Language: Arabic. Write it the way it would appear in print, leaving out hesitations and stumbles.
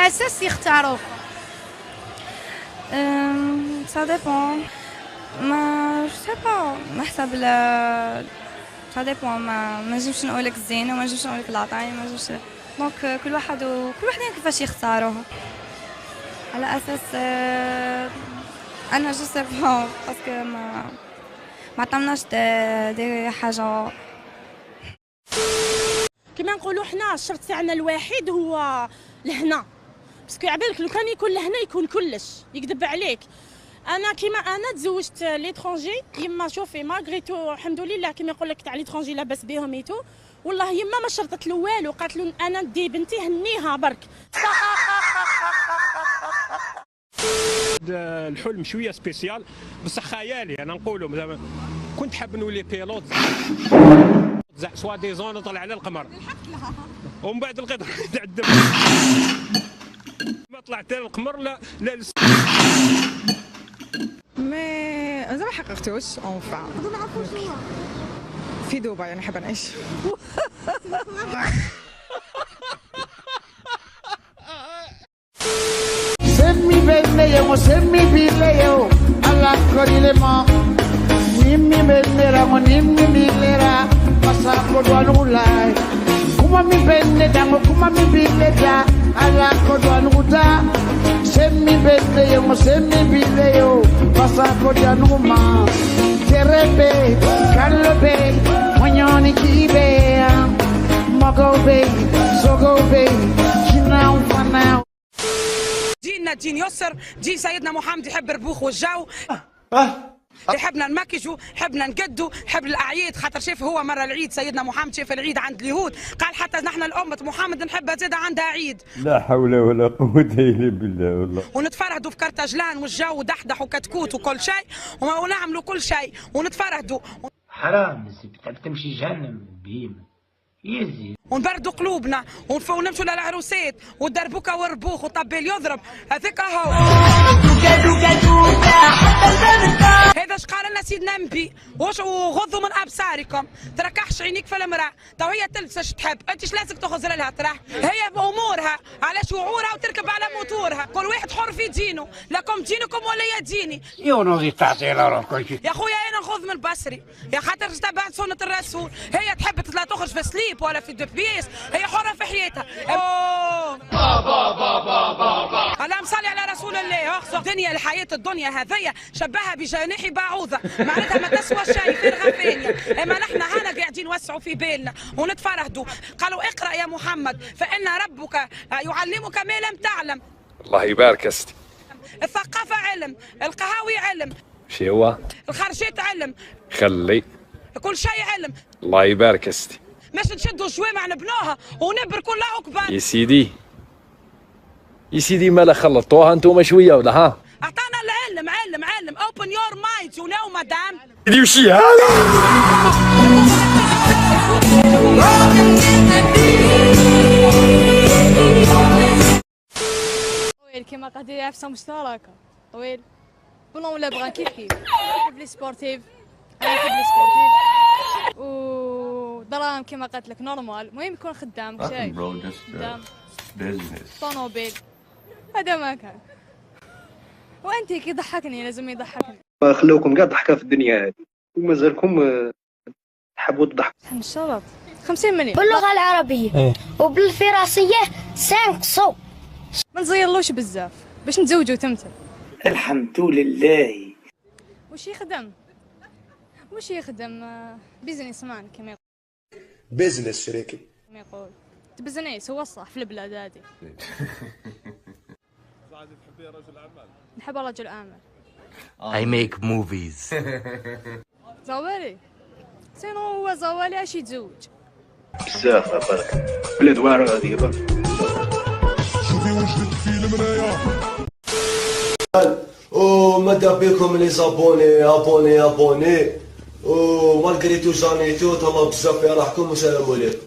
اساس يختاروك؟ سا ديبون، ما سي با نحسب سا ديبون، ما نجمش نقولك الزين وما نجمش نقولك العطاي، ما نجمش. دونك كل واحد كيفاش يختاروه على اساس انا جو سي با باسكو ما عطاوناش دي حاجه. كما نقولوا حنا الشرط تاعنا الوحيد هو الهنا، باسكو عبالك لو كان يكون لهنا يكون كلش، يكذب عليك. انا كيما انا تزوجت ليترونجي، يما شوفي ماغريتو الحمد لله كيما يقول لك تاع ليترونجي لاباس بهم ايتو، والله يما ما شرطت له والو، قالت له انا ندي بنتي هنيها برك. الحلم شويه سبيسيال بصح خيالي، انا نقولوا كنت حاب نولي بيلوت سوا ديزون نطلع على القمر ومن بعد لقيت تعذب ما طلعت القمر لا مي زعما حققتوش اونفا. نعرفوا شنو في دبي يعني حابه نعيش. Semi belle yo, semi bille yo, alla corilema. Nimmi belle mo nimmi billera, passa kodwanulai. Kuma mi belle dango, kuma mi bille da, alla kodwanuta. Semi belle yo, semi bille yo, passa kodwanuma. Terebe, kalobe, monyoni kibe, mogobe, sogobe, kinau fanau. دين يسر، دين سيدنا محمد يحب الربوخ والجو، يحبنا نمكجوا، يحبنا نقدوا، يحب الاعياد، خاطر شاف هو مره العيد سيدنا محمد شاف العيد عند اليهود، قال حتى نحن الامه محمد نحبها زاد عندها عيد. لا حول ولا قوه الا بالله والله. ونتفرهدوا في كرتجلان والجو دحدح وكتكوت وكل شيء، ونعملوا كل شيء ونتفرهدوا. حرام تمشي جهنم بهيمه يزي، ونبردوا قلوبنا ونمشوا للعروسات والدربوكه والربوخ وطبيل يضرب، هذاك هو. هذا اش قال لنا سيدنا النبي، وغضوا من ابصاركم، تركحش عينيك في المراه، تو هي تلبس اش تحب، انت اش لازمك تاخذ لها تراه، هي بامورها على شعورها وتركب على موتورها، كل واحد حر في دينه، لكم دينكم ولي ديني. يونو تعطي على روحك. يا خويا انا نخذ من بصري، يا خاطر تبعت سنه الرسول، هي تحب لا تخرج في سليب ولا في دبيس، هي حره في حياتها. اللهم صل على رسول الله. الدنيا الحياه الدنيا هذيا شبهها بجناح بعوضه، معناتها ما تسوى شيء في الغفانيه، اما نحن هنا قاعدين نوسعوا في بالنا ونتفرهدوا. قالوا اقرا يا محمد فان ربك يعلمك ما لم تعلم. الله يبارك استي. الثقافه علم، القهاوي علم، شي هو؟ الخرجات علم، خلي كل شيء علم. الله يبارك استي. باش نشدوا الجوامع نبنوها ونبركوا الله اكبر. يا سيدي يا سيدي مالا خلطوها انتوما شويه ولا ها؟ اعطانا العلم، علم open your mind you know مدام. سيدي وشي هذا؟ طويل كيما قضية عفسة مشتركة، طويل بلون ولا بغا كيف نحب لي سبورتيف، انا نحب لي سبورتيف ودراهم كيما قالت لك نورمال، المهم يكون خدام شيء خدام طونوبيل، هذا ما كان. وانتي كي ضحكني لازم يضحكني. خلوكم قاعد ضحكه في الدنيا هذه ومازالكم تحبوا تضحكوا. الشرط 50 مليون باللغه العربيه وبالفرنسيه 5 صو. ما نزيرلوش بزاف باش نتزوجوا تمثل. الحمد لله. وش يخدم بيزنس مان كما يقول. بيزنس شريكي كما يقول بزنس هو الصح في البلاد هذه. تحبي رجل اعمال؟ نحب رجل اعمال. I make movies. زوالي سينو هو زوالي اش يتزوج بزاف برك بلاد واعره هذه برك. شوفي وجدك في المرايه. وماذا بكم لي زابوني ومالغري تو جاني تو تهلاو بزاف يرحكم والسلام عليكم.